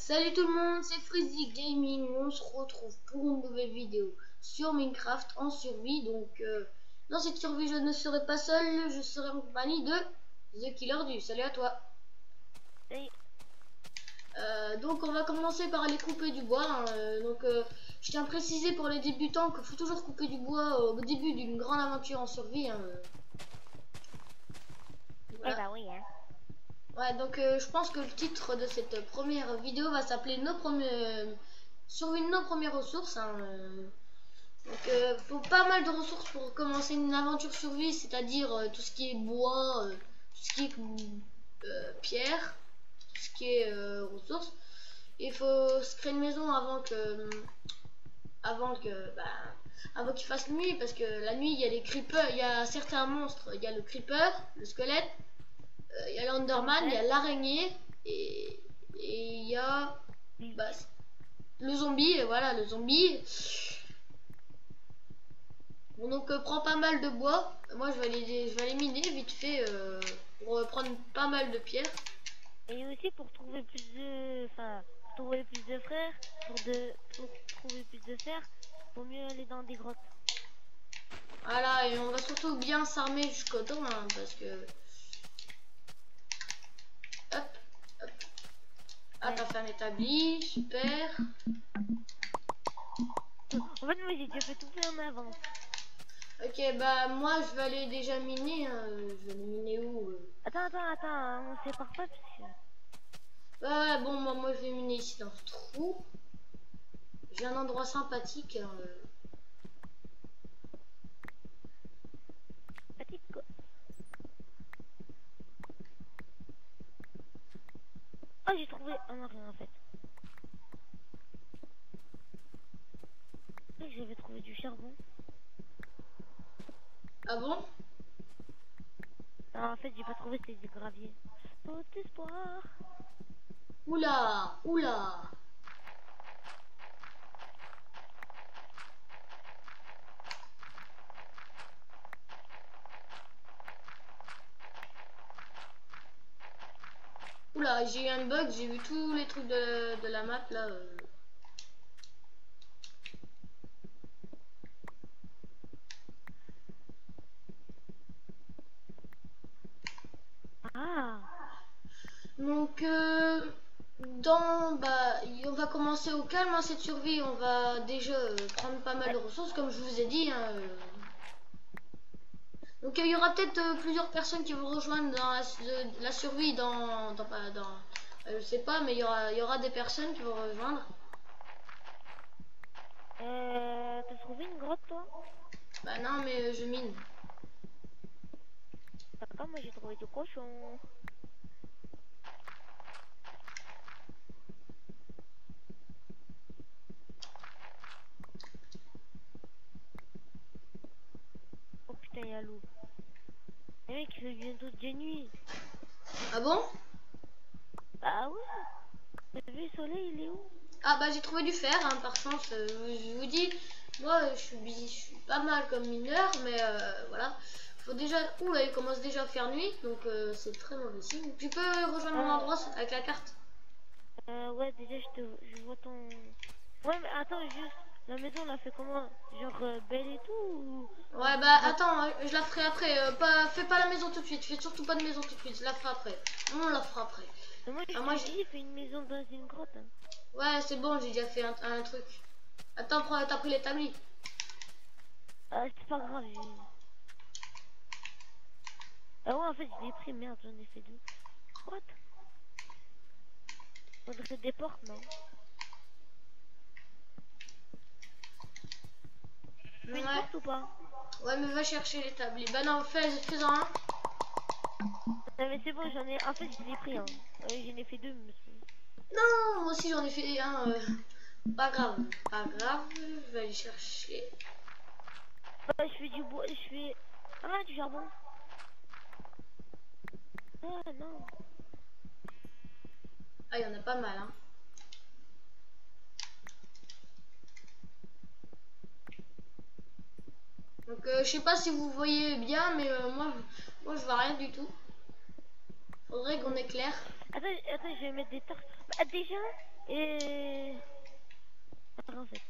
Salut tout le monde, c'est Freezy Gaming. On se retrouve pour une nouvelle vidéo sur Minecraft en survie. Donc dans cette survie je ne serai pas seul, je serai en compagnie de The Killer Du. Salut à toi. Oui. Donc on va commencer par aller couper du bois, hein. Je tiens à préciser pour les débutants qu'il faut toujours couper du bois au début d'une grande aventure en survie, hein. Voilà. Eh bah oui, hein. Ouais, donc je pense que le titre de cette première vidéo va s'appeler survie de nos premières ressources, hein. Faut pas mal de ressources pour commencer une aventure survie, c'est-à-dire tout ce qui est bois, tout ce qui est pierre, tout ce qui est ressources. Il faut se créer une maison avant qu'il fasse nuit, parce que la nuit il y a les creepers, il y a certains monstres, il y a le creeper, le squelette, il y a l'enderman, il y a l'araignée et il y a le zombie, voilà le zombie. Bon, donc prends pas mal de bois. Moi je vais aller miner vite fait pour prendre pas mal de pierres. Et aussi pour trouver plus de... Enfin, pour trouver plus de frères, pour trouver plus de fer, faut mieux aller dans des grottes. Voilà, et on va surtout bien s'armer jusqu'au dos, hein, parce que... Hop, hop. Ah, t'as fait un établi, super. En fait, moi j'ai déjà fait tout fait en avance. Ok, bah moi je vais aller déjà miner, hein. Je vais aller miner où Attends, on sépare pas parce que... Ouais, bon, moi je vais miner ici dans ce trou. J'ai un endroit sympathique, hein. Petite quoi. Oh, j'ai trouvé... Oh non, rien en fait. J'avais trouvé du charbon. Ah bon? Non, en fait, j'ai pas trouvé, c'était du gravier. Tout espoir. Oula, oula. Oula, j'ai eu un bug, j'ai vu tous les trucs de la map là. Ah. Donc on va commencer au calme, hein, cette survie. On va déjà prendre pas mal de ressources comme je vous ai dit, hein. Donc il y aura peut-être plusieurs personnes qui vont rejoindre dans la survie je sais pas, mais il y aura des personnes qui vont rejoindre. T'as trouvé une grotte toi? Bah non, mais je mine. D'accord, moi j'ai trouvé du cochon. Oh putain, il y a l'eau. Les mecs, il fait bientôt de nuit. Ah bon? Ah ouais. T'as vu le soleil, il est où? Ah bah j'ai trouvé du fer, hein, par chance. Je vous dis, moi je suis pas mal comme mineur, mais voilà. Faut déjà... Ouh là, il commence déjà à faire nuit, donc c'est très mauvais signe. Tu peux rejoindre mon endroit avec la carte? Ouais, déjà je vois ton... Ouais, mais attends, juste, la maison, on l'a fait comment? Genre belle et tout ou... Ouais bah attends, je la ferai après. Fais pas la maison tout de suite, fais surtout pas de maison tout de suite, je la ferai après. On la fera après. Mais moi, moi j'ai fait une maison dans une grotte. Hein. Ouais, c'est bon, j'ai déjà fait un truc. Attends, t'as pris l'établi. C'est pas grave. Ah ouais, en fait, je l'ai pris, merde, j'en ai fait deux. What? Faudrait des portes, non? Ouais. Une porte ou pas? Ouais, mais va chercher l'établi. Bah non, fais-en un. Non, mais c'est bon, j'en ai... En fait, je l'ai pris, hein. J'en ai fait deux, monsieur. Non, moi aussi j'en ai fait un. Pas grave, pas grave, je vais aller chercher. Ouais, je fais du bois, je fais... Ah, du charbon. Ah, non. Ah, il y en a pas mal, hein. Donc, je sais pas si vous voyez bien, mais moi je vois rien du tout. Faudrait qu'on éclaire. Attends, je vais mettre des torches. Bah, déjà, et... En fait.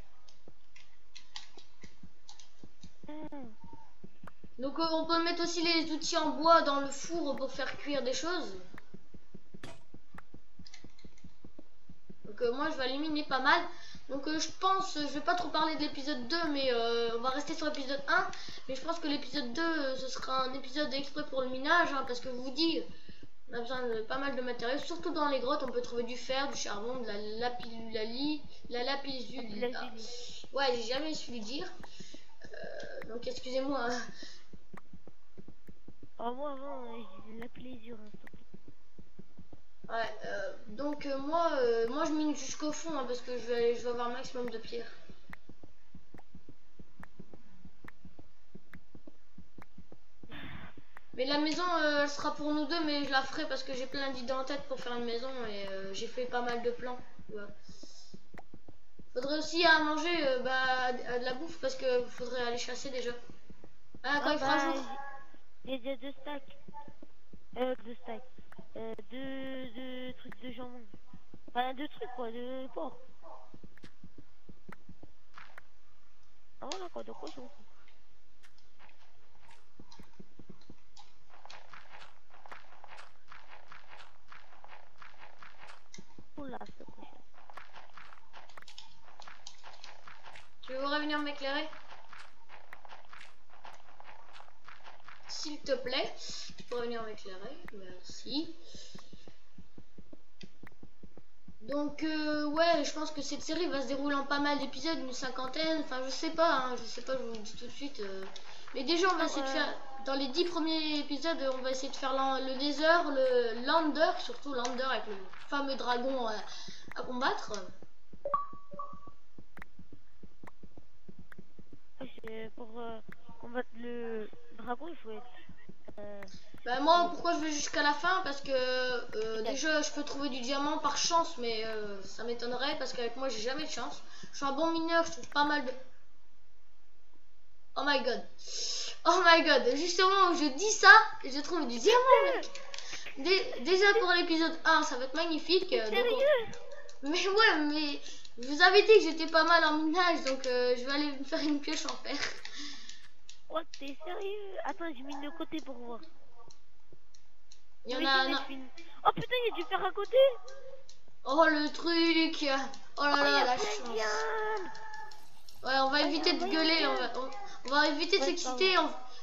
Donc on peut mettre aussi les outils en bois dans le four pour faire cuire des choses. Donc moi je vais éliminer pas mal. Donc je pense, je vais pas trop parler de l'épisode 2, mais on va rester sur l'épisode 1. Mais je pense que l'épisode 2, ce sera un épisode exprès pour le minage, hein, parce que je vous dis, on a besoin de pas mal de matériaux. Surtout dans les grottes, on peut trouver du fer, du charbon, de la lapizuli. Ah. Ouais, j'ai jamais su le dire. Donc excusez-moi. Oh, moi avant, j'ai la plaisir. Hein, ouais, donc moi je mine jusqu'au fond, hein, parce que je vais avoir un maximum de pierres. Mais la maison elle sera pour nous deux, mais je la ferai parce que j'ai plein d'idées en tête pour faire une maison et j'ai fait pas mal de plans. Ouais. Faudrait aussi à manger de la bouffe parce que faudrait aller chasser déjà. Ah, quand il fera jour. J'ai déjà 2 stacks. 2 stacks. 2 trucs de jambon. Enfin, 2 trucs quoi, de porc. Ah voilà quoi, de cochon. Oula, ce cochon. Tu veux revenir m'éclairer? S'il te plaît, tu peux revenir m'éclairer. Merci. Donc ouais, je pense que cette série va se dérouler en pas mal d'épisodes, une cinquantaine, enfin je sais pas, hein, je vous le dis tout de suite. Mais déjà on va essayer de faire, dans les 10 premiers épisodes, on va essayer de faire le Nether, le Lander, surtout Lander avec le fameux dragon à combattre. Pour combattre le dragon, il faut être... Bah moi pourquoi je vais jusqu'à la fin, parce que déjà je peux trouver du diamant par chance, mais ça m'étonnerait parce qu'avec moi j'ai jamais de chance. Je suis un bon mineur, je trouve pas mal de... Oh my god, justement où je dis ça, je trouve du diamant mec. Déjà pour l'épisode 1 ça va être magnifique. Mais ouais, mais je vous avais dit que j'étais pas mal en minage, donc je vais aller me faire une pioche en fer. Oh t'es sérieux? Attends, je mine de côté pour voir. Il y en a un... Oh putain, il y a du fer à côté. Oh le truc. Oh là là, la chance. Ouais, on va éviter de gueuler, on va éviter de s'exciter,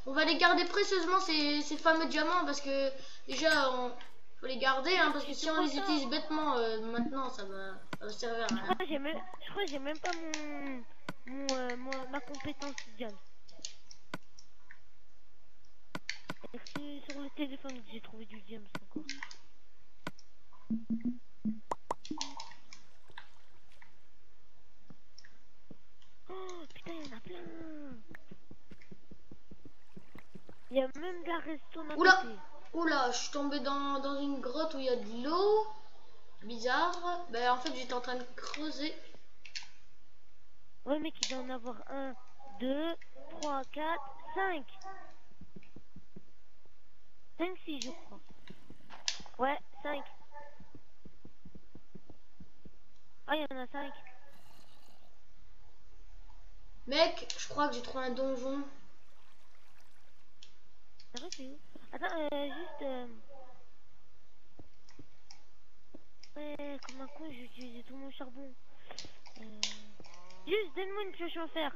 on va les garder précieusement ces fameux diamants, parce que déjà faut les garder, hein, parce que si on les utilise bêtement maintenant ça va servir à rien. Je crois que j'ai même pas ma compétence diamant. Sur le téléphone que j'ai trouvé du diamant encore. Oh putain, il y en a plein. Il y a même de la redstone à côté. Oula, je suis tombée dans une grotte où il y a de l'eau. Bizarre. Ben en fait j'étais en train de creuser. Ouais mec, il doit en avoir 1, 2, 3, 4, 5. 5, 6 je crois. Ouais, 5. Ah, il y en a 5. Mec, je crois que j'ai trouvé un donjon. Attends, juste... Ouais, comme un con, j'ai utilisé tout mon charbon. Juste, donne-moi une pioche en fer.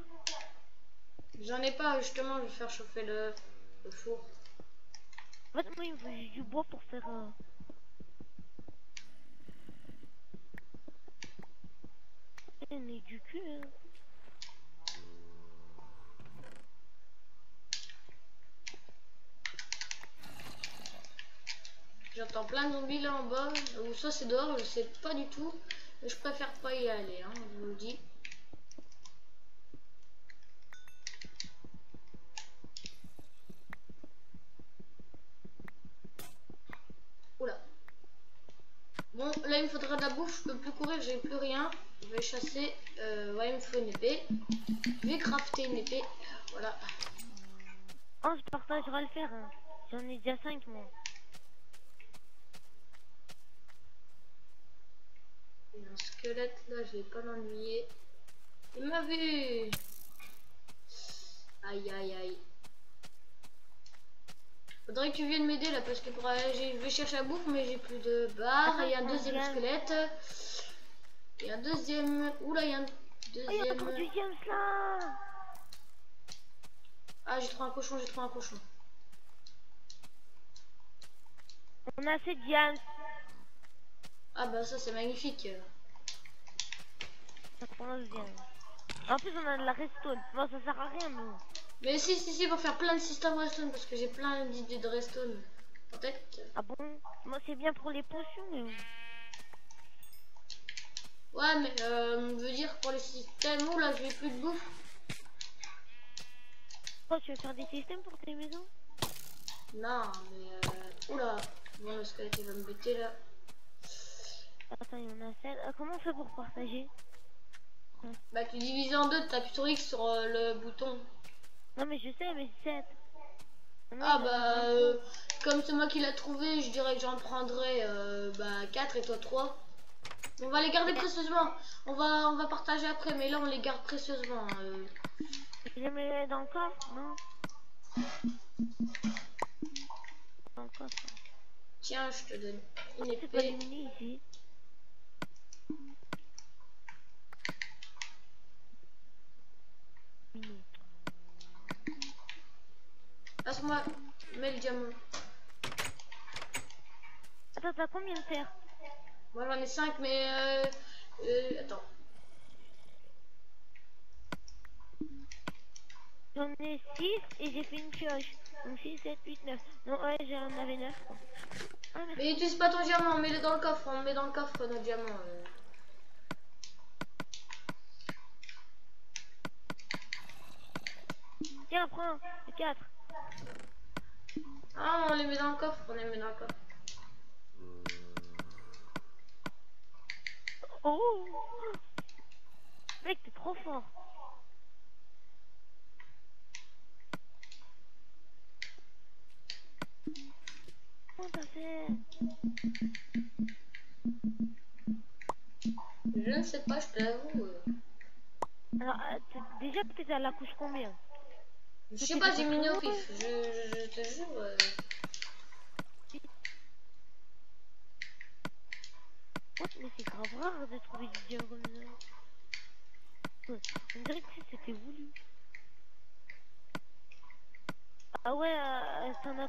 J'en ai pas, justement, je vais faire chauffer le four. En fait, moi, il me faut du bois pour faire... On est du cul, hein. J'entends plein de zombies là en bas, ou soit c'est dehors, je sais pas du tout. Mais je préfère pas y aller, hein, je vous le dis. Oula. Bon, là il me faudra de la bouffe, je peux plus courir, j'ai plus rien. Je vais chasser, ouais il me faut une épée. Je vais crafter une épée, voilà. Oh, je partagerai le fer, hein. J'en ai déjà 5 moi. un squelette là, je vais pas l'ennuyer. Il m'a vu. Aïe aïe aïe. Faudrait que tu viennes m'aider là parce que pour aller, je vais chercher à bouffe mais j'ai plus de barres. Il y a un deuxième squelette. Il y a un deuxième. Oula, il y a un deuxième. Oh, il y a encore du James là. Ah, j'ai trouvé un cochon, j'ai trouvé un cochon. On a assez de James. Ah bah ça c'est magnifique. Ça prend bien. En plus on a de la redstone. Bon ça sert à rien mais... Mais si, pour faire plein de systèmes redstone parce que j'ai plein d'idées de redstone. Peut-être. Ah bon? Moi c'est bien pour les potions mais... Ouais mais veut dire pour les systèmes où là je vais plus de bouffe. Oh tu veux faire des systèmes pour tes maisons? Non mais oula. Bon le squelette il va me buter là. Attends il y en a 7. Comment on fait pour partager? Bah tu divises en deux, t'appuies sur X sur le bouton. Non mais je sais mais 7. Ah bah comme c'est moi qui l'a trouvé, je dirais que j'en prendrais 4 et toi 3. On va les garder précieusement. On va partager après mais là on les garde précieusement. Je les mets dans le coffre, non? Dans le coffre. Tiens, je te donne une C'est pas épée. éliminé ici. Passe-moi, mets le diamant. Attends, t'as combien de terre? Moi j'en ai 5 mais attends. J'en ai 6 et j'ai fait une pioche. Donc 6, 7, 8, 9. Non, ouais, j'en avais 9. Ah, Mais utilise pas ton diamant, mets-le dans le coffre. On met dans le coffre notre diamant. Tiens, prends, 4. Ah, on les met dans le coffre, on les met dans le coffre. Oh mec, t'es trop fort. Comment t'as fait? Je ne sais pas, je t'avoue. Alors, déjà, t'es à la couche combien? Je sais pas, j'ai mis au pif. Je te jure. Oh, mais c'est grave rare de trouver du diamant comme ça. Ouais, on dirait que c'était voulu. Ah ouais, t'en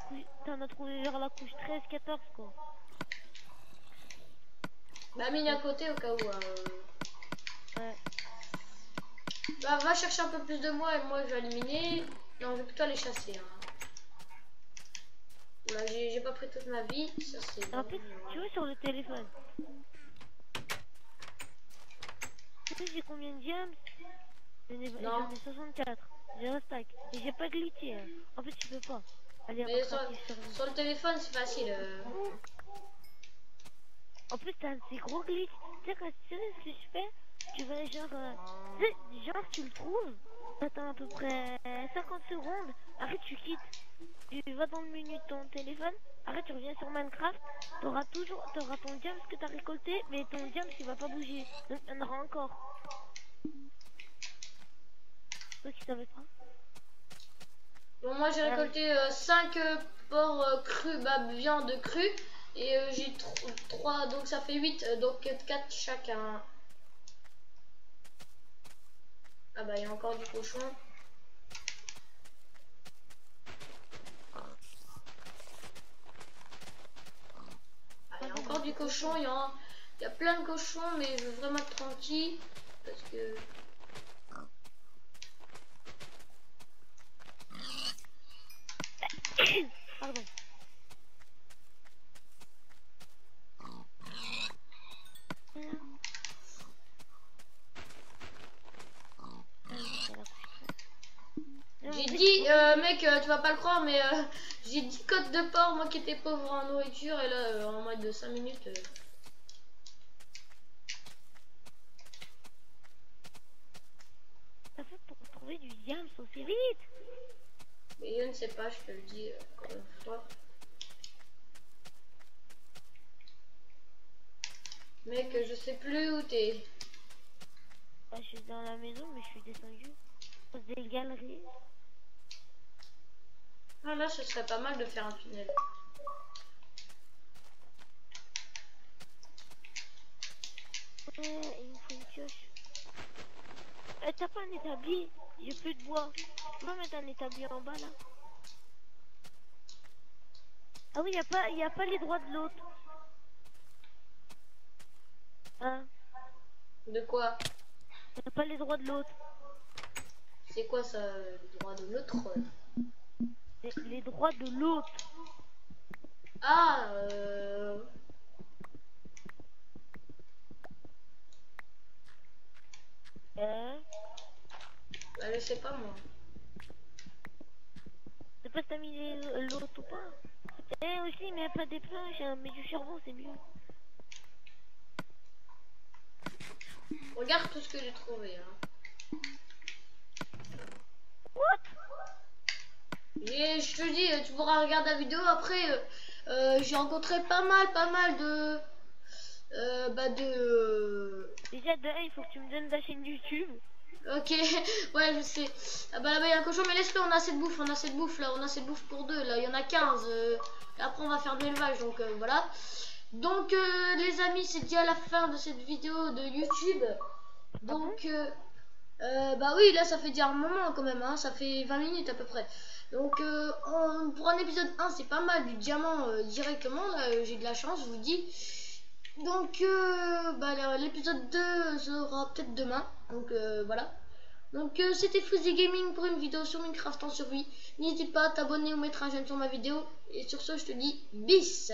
as trouvé vers la couche 13, 14 quoi. Bah, mis à côté au cas où. Ouais. Bah, va chercher un peu plus de moi et moi je vais éliminer. Non, je vais plutôt aller chasser. Là, j'ai pas pris toute ma vie. Ça, c'est. En plus, tu vois sur le téléphone. Tu sais, j'ai combien de diams? J'en ai 64. J'ai un stack. Et j'ai pas glitché. Hein. En fait, tu peux pas. Allez, mais sur le téléphone, c'est facile. En plus, t'as ces gros glitch. Tu sais, ce que je fais, tu vas genre, tu le trouves. T'attends à peu près 50 secondes. Après, tu quittes. Tu vas dans le menu de ton téléphone. Après, tu reviens sur Minecraft. T'auras ton diams que t'as récolté. Mais ton diams, il va pas bouger. Donc, il y en aura encore. Toi qui savais pas. Bon, moi j'ai récolté 5 porcs crus, viande crue. Et j'ai 3, donc ça fait 8, donc 4 chacun. Ah bah il y a encore du cochon. Ah, il y a encore du cochon, il y a plein de cochons, mais je veux vraiment être tranquille. Parce que... Pardon. J'ai dit, mec, tu vas pas le croire, mais j'ai 10 côtes de porc, moi qui étais pauvre en nourriture, et là, en moins de 5 minutes. T'as fait pour trouver du diamant aussi vite? Mais je ne sais pas, je te le dis encore une fois. Mec, je sais plus où t'es. Bah, je suis dans la maison, mais je suis descendu. Des galeries. Ah là, ce serait pas mal de faire un tunnel. Ouais, il me faut une pioche. T'as pas un établi? J'ai plus de bois. Tu peux mettre un établi en bas là? Ah oui, y a pas les droits de l'autre. Hein? De quoi? Y a pas les droits de l'autre. C'est quoi ça, le droit de l'autre? Les droits de l'autre. Ah, bah, je sais pas moi. Je sais pas si t'as mis l'autre ou pas. Et aussi, mais pas des planches, hein, mais du charbon, c'est mieux. Regarde tout ce que j'ai trouvé. Hein. What? Et je te dis, tu pourras regarder la vidéo après. J'ai rencontré pas mal de, Déjà, de un, il faut que tu me donnes ta chaîne YouTube. Ok, ouais, je sais. Ah bah là-bas, il y a un cochon, mais laisse-le, on a assez de bouffe, on a assez de bouffe là, on a assez de bouffe pour deux, là, il y en a 15. Et après, on va faire de l'élevage, donc voilà. Donc, les amis, c'est déjà la fin de cette vidéo de YouTube. Donc, bah oui, là, ça fait déjà un moment quand même, hein, ça fait 20 minutes à peu près. Donc, pour un épisode 1, c'est pas mal, du diamant directement, là, j'ai de la chance, je vous dis. Donc, bah, l'épisode 2 sera peut-être demain. Donc, voilà. Donc, c'était Freezy Gaming pour une vidéo sur Minecraft en survie. N'hésite pas à t'abonner ou mettre un j'aime sur ma vidéo. Et sur ce, je te dis bis.